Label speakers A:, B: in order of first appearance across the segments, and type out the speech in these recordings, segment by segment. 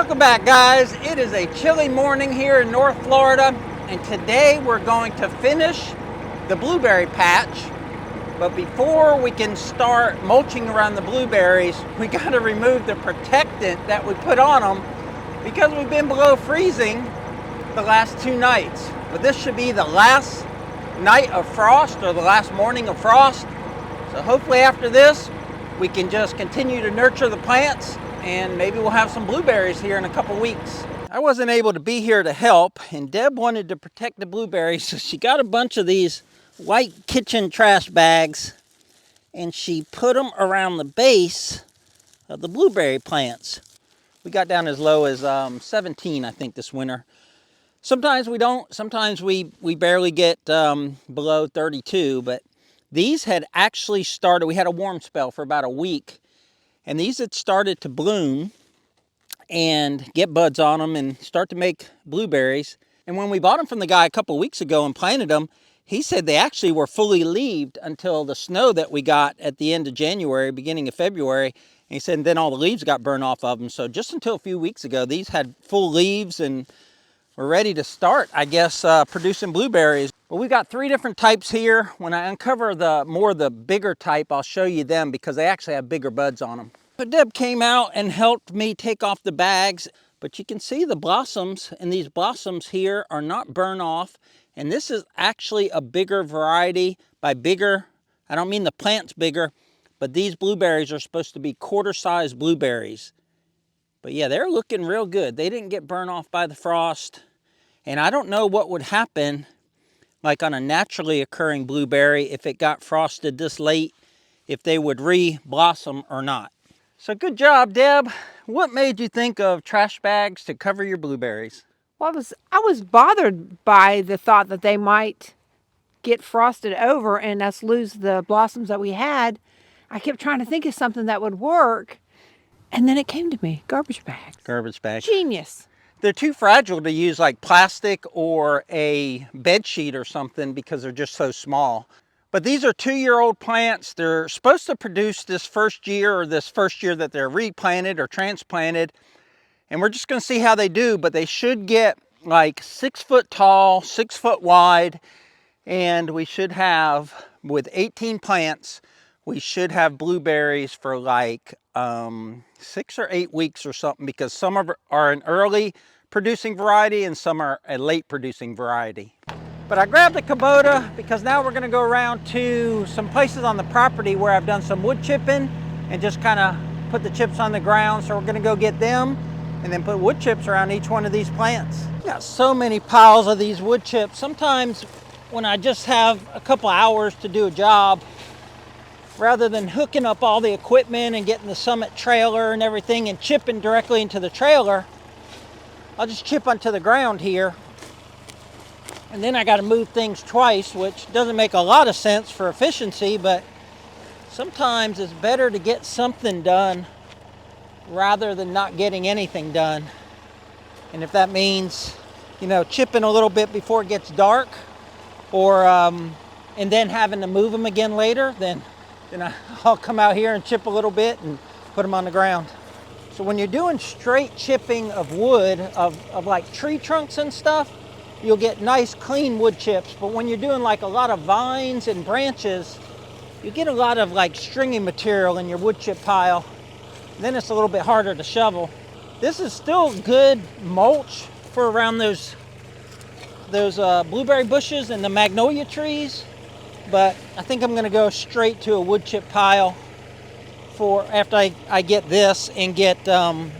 A: Welcome back, guys. It is a chilly morning here in North Florida, and today we're going to finish the blueberry patch. But before we can start mulching around the blueberries, we got to remove the protectant that we put on them because we've been below freezing the last 2 nights. But this should be the last night of frost or the last morning of frost. So hopefully after this, we can just continue to nurture the plants and maybe we'll have some blueberries here in a couple weeks. I wasn't able to be here to help, and Deb wanted to protect the blueberries, so she got a bunch of these white kitchen trash bags and she put them around the base of the blueberry plants. We got down as low as 17, I think, this winter. Sometimes we don't. Sometimes we barely get below 32, but these had actually started. We had a warm spell for about a week, and these had started to bloom and get buds on them and start to make blueberries. And when we bought them from the guy a couple weeks ago and planted them, he said they actually were fully leaved until the snow that we got at the end of January, beginning of February. And he said, and then all the leaves got burned off of them. So just until a few weeks ago, these had full leaves and were ready to start, I guess, producing blueberries. Well, we've got 3 different types here. When I uncover the bigger type, I'll show you them because they actually have bigger buds on them. So Deb came out and helped me take off the bags, but you can see the blossoms, and these blossoms here are not burnt off. And this is actually a bigger variety. By bigger, I don't mean the plant's bigger, but these blueberries are supposed to be quarter-sized blueberries. But yeah, they're looking real good. They didn't get burned off by the frost. And I don't know what would happen like on a naturally occurring blueberry if it got frosted this late, if they would re-blossom or not. So good job, Deb. What made you think of trash bags to cover your blueberries?
B: Well, I was bothered by the thought that they might get frosted over and us lose the blossoms that we had. I kept trying to think of something that would work. And then it came to me, garbage bags.
A: Garbage bags.
B: Genius.
A: They're too fragile to use like plastic or a bed sheet or something because they're just so small. But these are 2-year-old plants. They're supposed to produce this first year that they're replanted or transplanted. And we're just going to see how they do, but they should get like 6 foot tall, 6 foot wide. And we should have, with 18 plants, we should have blueberries for like 6 or 8 weeks or something, because some are an early producing variety and some are a late producing variety. But I grabbed a Kubota because now we're going to go around to some places on the property where I've done some wood chipping and just kind of put the chips on the ground. So we're going to go get them and then put wood chips around each one of these plants. Got so many piles of these wood chips. Sometimes when I just have a couple hours to do a job, rather than hooking up all the equipment and getting the Summit trailer and everything and chipping directly into the trailer, I'll just chip onto the ground here. And then I got to move things twice, which doesn't make a lot of sense for efficiency, but sometimes it's better to get something done rather than not getting anything done. And if that means, chipping a little bit before it gets dark, or and then having to move them again later, then I'll come out here and chip a little bit and put them on the ground. So when you're doing straight chipping of wood, of like tree trunks and stuff, you'll get nice clean wood chips. But when you're doing like a lot of vines and branches, you get a lot of like stringy material in your wood chip pile. Then it's a little bit harder to shovel. This is still good mulch for around those blueberry bushes and the magnolia trees. But I think I'm going to go straight to a wood chip pile after I get this and get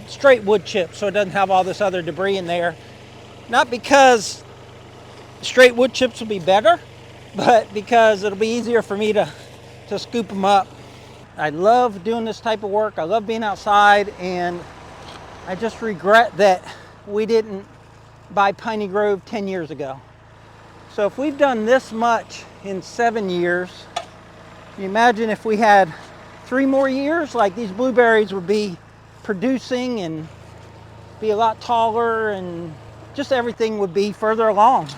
A: straight wood chips, so it doesn't have all this other debris in there. Not because straight wood chips will be better, but because it'll be easier for me to scoop them up. I love doing this type of work. I love being outside, and I just regret that we didn't buy Piney Grove 10 years ago. So if we've done this much in 7 years, you imagine if we had 3 more years, like these blueberries would be producing and be a lot taller, and just everything would be further along.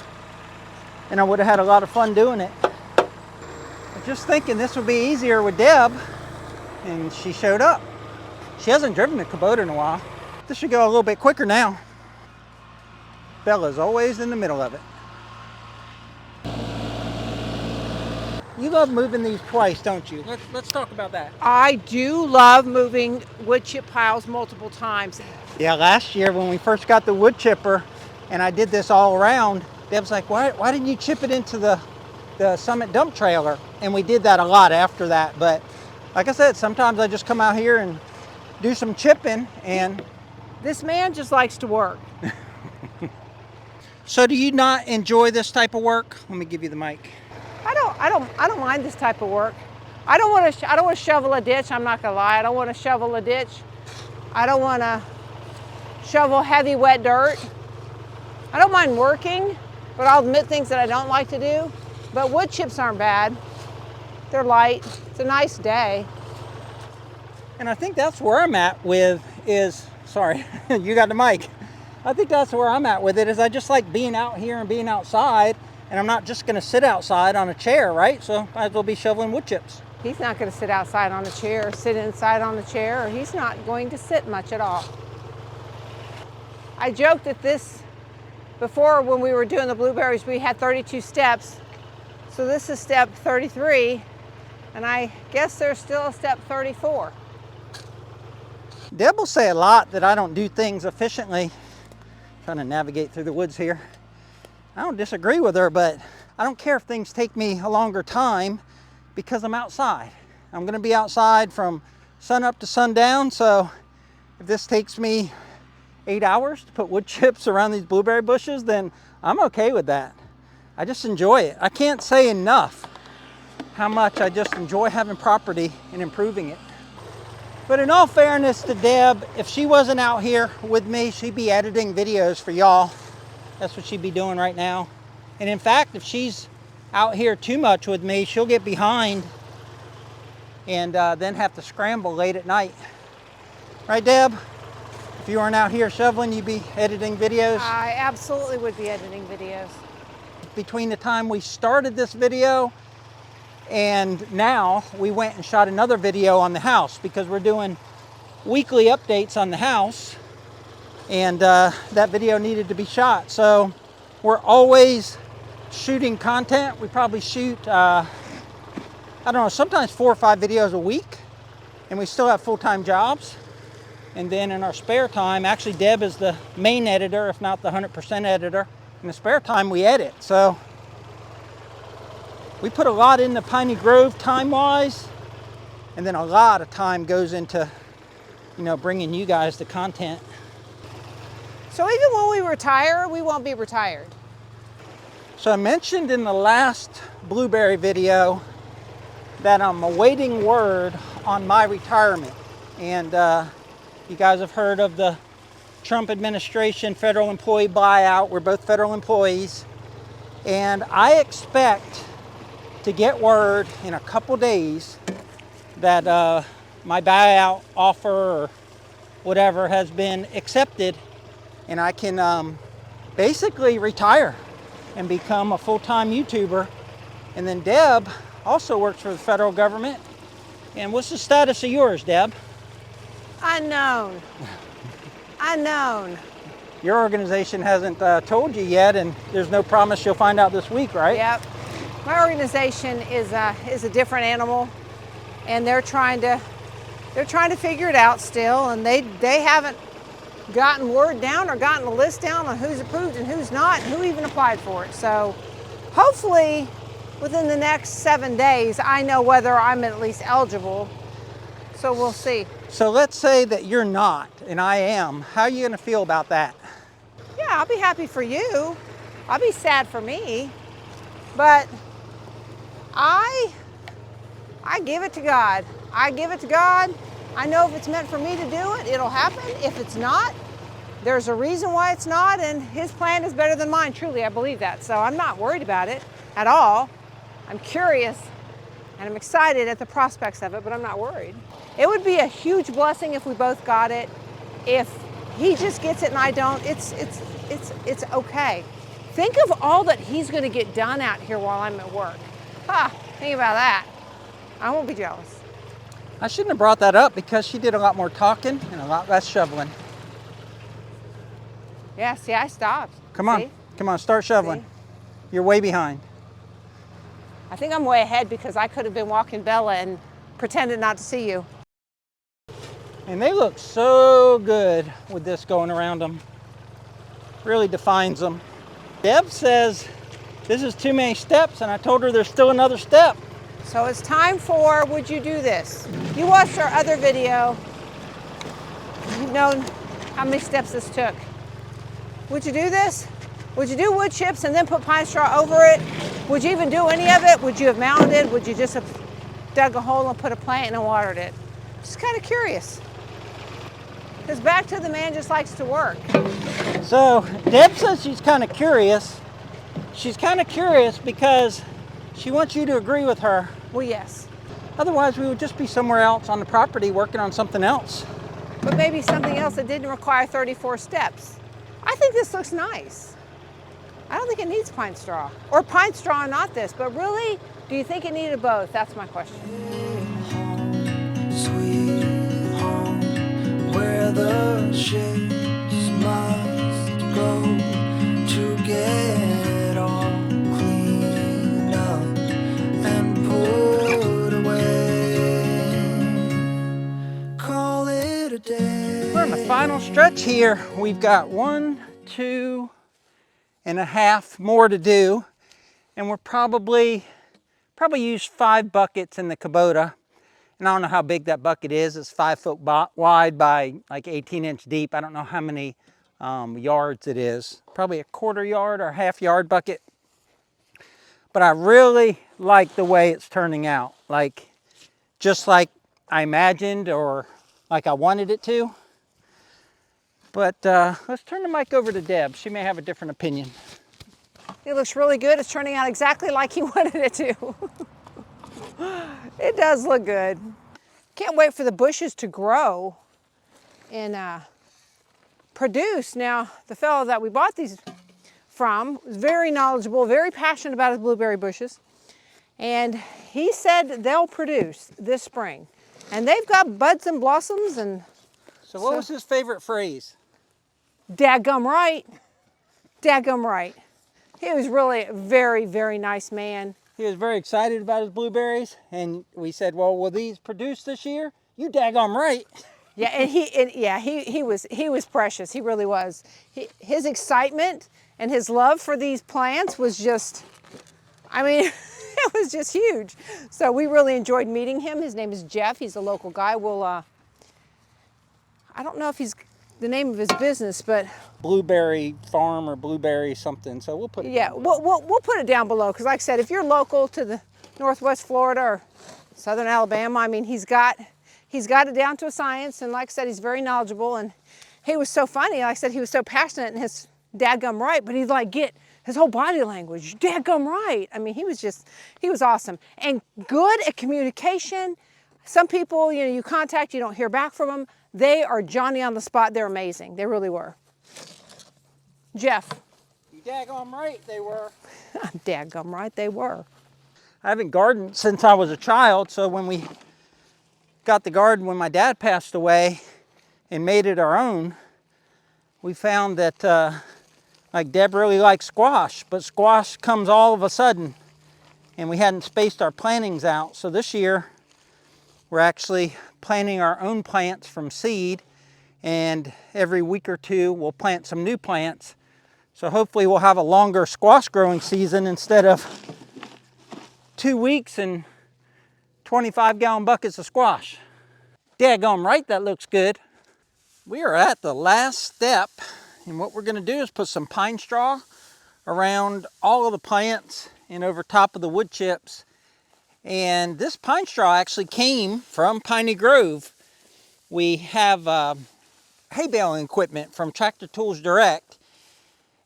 A: And I would have had a lot of fun doing it. I'm just thinking this would be easier with Deb, and she showed up. She hasn't driven the Kubota in a while. This should go a little bit quicker now. Bella's always in the middle of it. You love moving these twice, don't you? Let's talk about that.
B: I do love moving wood chip piles multiple times.
A: Yeah, last year when we first got the wood chipper and I did this all around, Deb's like, why didn't you chip it into the Summit dump trailer? And we did that a lot after that. But like I said, sometimes I just come out here and do some chipping. And
B: this man just likes to work.
A: So do you not enjoy this type of work? Let me give you the mic.
B: I don't mind this type of work. I don't want to shovel a ditch. I'm not gonna lie. I don't want to shovel a ditch. I don't want to shovel heavy wet dirt. I don't mind working, but I'll admit things that I don't like to do. But wood chips aren't bad. They're light. It's a nice day.
A: And I think that's where I'm at with sorry, you got the mic. I think that's where I'm at with it is I just like being out here and being outside, and I'm not just gonna sit outside on a chair, right? So might as well be shoveling wood chips.
B: He's not gonna sit outside on a chair or sit inside on a chair, or he's not going to sit much at all. I joked at this before when we were doing the blueberries, we had 32 steps. So this is step 33, and I guess there's still a step 34.
A: Deb will say a lot that I don't do things efficiently. Trying to navigate through the woods here. I don't disagree with her, but I don't care if things take me a longer time because I'm outside. I'm gonna be outside from sun up to sundown, so if this takes me 8 hours to put wood chips around these blueberry bushes, then I'm okay with that. I just enjoy it. I can't say enough how much I just enjoy having property and improving it. But in all fairness to Deb, if she wasn't out here with me, she'd be editing videos for y'all. That's what she'd be doing right now. And in fact, if she's out here too much with me, she'll get behind and then have to scramble late at night. Right, Deb? If you weren't out here shoveling, you'd be editing videos?
B: I absolutely would be editing videos.
A: Between the time we started this video and now, we went and shot another video on the house because we're doing weekly updates on the house, and that video needed to be shot. So we're always shooting content. We probably shoot, I don't know, sometimes 4 or 5 videos a week, and we still have full-time jobs. And then in our spare time, actually Deb is the main editor, if not the 100% editor. In the spare time, we edit. So we put a lot into Piney Grove time-wise, and then a lot of time goes into, bringing you guys the content.
B: So even when we retire, we won't be retired.
A: So I mentioned in the last blueberry video that I'm awaiting word on my retirement. And you guys have heard of the Trump administration federal employee buyout. We're both federal employees. And I expect to get word in a couple days that my buyout offer or whatever has been accepted, and I can basically retire and become a full-time YouTuber. And then Deb also works for the federal government. And what's the status of yours, Deb?
B: Unknown. Unknown.
A: Your organization hasn't told you yet, and there's no promise you'll find out this week, right?
B: Yep. My organization is a different animal, and they're trying to figure it out still, and they haven't gotten word down or gotten a list down on who's approved and who's not, and who even applied for it. So hopefully within the next 7 days, I know whether I'm at least eligible. So we'll see.
A: So let's say that you're not, and I am. How are you gonna feel about that?
B: Yeah, I'll be happy for you. I'll be sad for me. But I give it to God. I give it to God. I know if it's meant for me to do it, it'll happen. If it's not, there's a reason why it's not, and His plan is better than mine. Truly, I believe that. So I'm not worried about it at all. I'm curious, and I'm excited at the prospects of it, but I'm not worried. It would be a huge blessing if we both got it. If He just gets it and I don't, it's okay. Think of all that He's going to get done out here while I'm at work. Think about that. I won't be jealous.
A: I shouldn't have brought that up because she did a lot more talking and a lot less shoveling.
B: Yeah, see, I stopped.
A: Come on.
B: See?
A: Come on, start shoveling.
B: See?
A: You're way behind.
B: I think I'm way ahead because I could have been walking Bella and pretended not to see you.
A: And they look so good with this going around them. Really defines them. Deb says this is too many steps, and I told her there's still another step.
B: So it's time for Would You Do This? You watched our other video. You've known how many steps this took. Would you do this? Would you do wood chips and then put pine straw over it? Would you even do any of it? Would you have mounded? Would you just have dug a hole and put a plant and watered it? Just kind of curious. Because back to the man just likes to work.
A: So Deb says she's kind of curious. She's kind of curious because she wants you to agree with her.
B: Well, yes.
A: Otherwise, we would just be somewhere else on the property working on something else.
B: But maybe something else that didn't require 34 steps. I think this looks nice. I don't think it needs pine straw. Or pine straw and not this. But really, do you think it needed both? That's my question.
C: Sweet home, where the ships must go to get all cleaned up and put away. Call it a day.
A: We're on the final stretch here. We've got 1, 2.5 more to do, and we're probably use 5 buckets in the Kubota. And I don't know how big that bucket is. It's 5 foot wide by like 18-inch deep. I don't know how many yards it is. Probably a 1/4 yard or 1/2 yard bucket. But I really like the way it's turning out. Like, just like I imagined or like I wanted it to. But let's turn the mic over to Deb. She may have a different opinion.
B: It looks really good. It's turning out exactly like he wanted it to. It does look good. Can't wait for the bushes to grow and produce. Now, the fellow that we bought these from was very knowledgeable, very passionate about his blueberry bushes. And he said they'll produce this spring. And they've got buds and blossoms and...
A: So what was his favorite phrase?
B: Dadgum right. Dadgum right. He was really a very, very nice man.
A: He was very excited about his blueberries, and we said, well, will these produce this year? You daggum right.
B: Yeah, and he was precious. He really was. His excitement and his love for these plants was just, I mean, it was just huge. So we really enjoyed meeting him. His name is Jeff. He's a local guy. We'll, I don't know if he's the name of his business, but
A: Blueberry farm or blueberry something. So we'll put it.
B: Yeah, we'll put it down below because, like I said, if you're local to the Northwest Florida or Southern Alabama, I mean, he's got it down to a science. And like I said, he's very knowledgeable. And he was so funny. Like I said, he was so passionate in his dadgum right, but he'd like get his whole body language, dadgum right. I mean, he was awesome and good at communication. Some people, you contact, you don't hear back from them. They are Johnny on the spot. They're amazing. They really were. Jeff.
A: You daggum right, they were.
B: Dadgum right, they were.
A: I haven't gardened since I was a child, so when we got the garden when my dad passed away and made it our own, we found that like Deb really likes squash, but squash comes all of a sudden, and we hadn't spaced our plantings out. So this year, we're actually planting our own plants from seed, and every week or two, we'll plant some new plants. So hopefully we'll have a longer squash growing season instead of 2 weeks and 25-gallon buckets of squash. Daggum right, that looks good. We are at the last step, and what we're gonna do is put some pine straw around all of the plants and over top of the wood chips. And this pine straw actually came from Piney Grove. We have hay baling equipment from Tractor Tools Direct.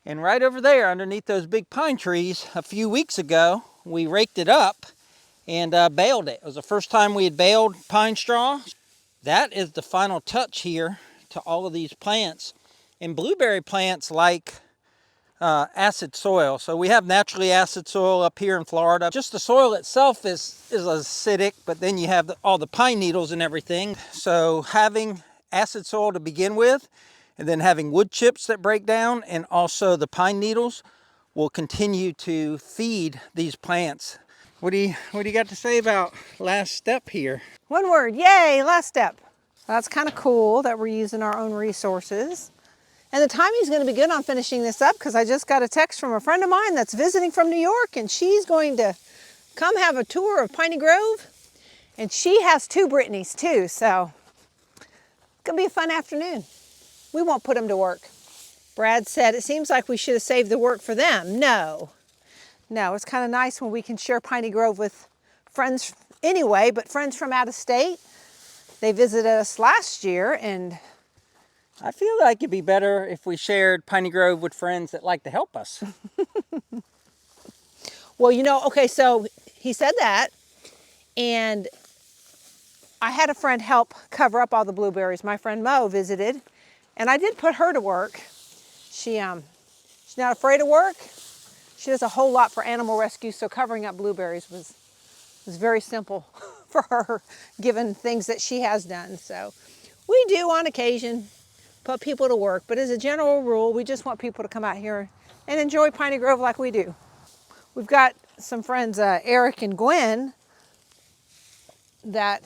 A: And right over there underneath those big pine trees, a few weeks ago, we raked it up and baled it. It was the first time we had baled pine straw. That is the final touch here to all of these plants. And blueberry plants like acid soil. So we have naturally acid soil up here in Florida. Just the soil itself is acidic, but then you have all the pine needles and everything. So having acid soil to begin with, And then having wood chips that break down and also the pine needles will continue to feed these plants. What do you got to say about last step here?
B: One word, yay, last step. That's kind of cool that we're using our own resources. And the timing's going to be good on finishing this up because I just got a text from a friend of mine that's visiting from New York, and she's going to come have a tour of Piney Grove. And she has 2 Brittany's too, so it's going to be a fun afternoon. We won't put them to work. Brad said it seems like we should have saved the work for them. No, it's kind of nice when we can share Piney Grove with friends anyway, but friends from out of state. They visited us last year, and
A: I feel like it'd be better if we shared Piney Grove with friends that like to help us.
B: well, okay, so he said that, and I had a friend help cover up all the blueberries. My friend Mo visited, and I did put her to work. She's not afraid of work. She does a whole lot for animal rescue, so covering up blueberries was very simple for her, given things that she has done. So we do on occasion put people to work, but as a general rule, we just want people to come out here and enjoy Piney Grove like we do. We've got some friends, Eric and Gwen, that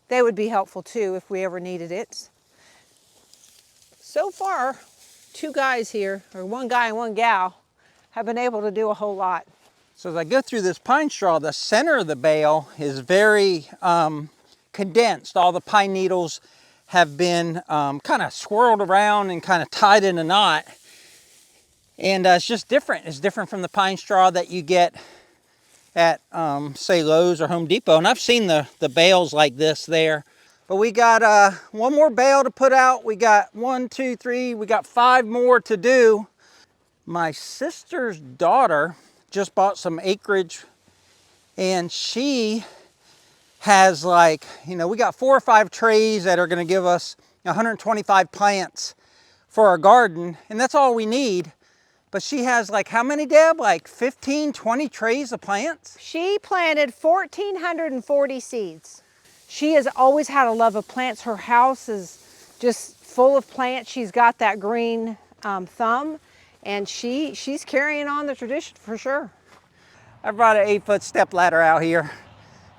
B: they would be helpful too if we ever needed it. So far, 2 guys here, or 1 guy and 1 gal, have been able to do a whole lot.
A: So as I go through this pine straw, the center of the bale is very condensed. All the pine needles have been kind of swirled around and kind of tied in a knot. And it's just different. It's different from the pine straw that you get at, say, Lowe's or Home Depot. And I've seen the bales like this there. But we got 1 more bale to put out. We got 1, 2, 3, we got 5 more to do. My sister's daughter just bought some acreage, and she has we got 4 or 5 trays that are going to give us 125 plants for our garden, and that's all we need. But she has how many, Deb? 15, 20 trays of plants?
B: She planted 1,440 seeds. She has always had a love of plants. Her house is just full of plants. She's got that green thumb, and she's carrying on the tradition for sure.
A: I brought an 8-foot step ladder out here.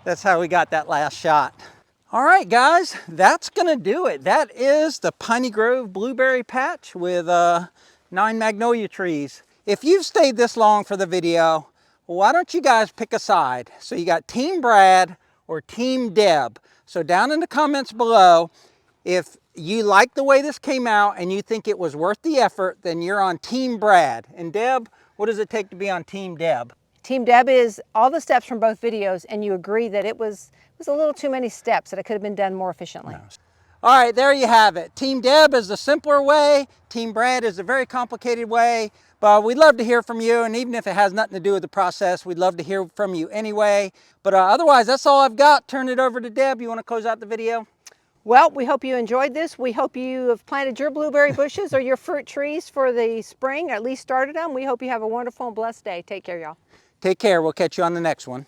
A: That's how we got that last shot. All right, guys, that's gonna do it. That is the Piney Grove blueberry patch with 9 magnolia trees. If you've stayed this long for the video, why don't you guys pick a side? So you got Team Brad or Team Deb. So down in the comments below, if you like the way this came out and you think it was worth the effort, then you're on Team Brad. And Deb, what does it take to be on Team Deb?
B: Team Deb is all the steps from both videos, and you agree that it was a little too many steps, that it could have been done more efficiently.
A: No. All right, there you have it. Team Deb is the simpler way. Team Brad is the very complicated way. But we'd love to hear from you, and even if it has nothing to do with the process, we'd love to hear from you anyway. But otherwise, that's all I've got. Turn it over to Deb. You want to close out the video?
B: Well, we hope you enjoyed this. We hope you have planted your blueberry bushes or your fruit trees for the spring, or at least started them. We hope you have a wonderful and blessed day. Take care, y'all.
A: Take care. We'll catch you on the next one.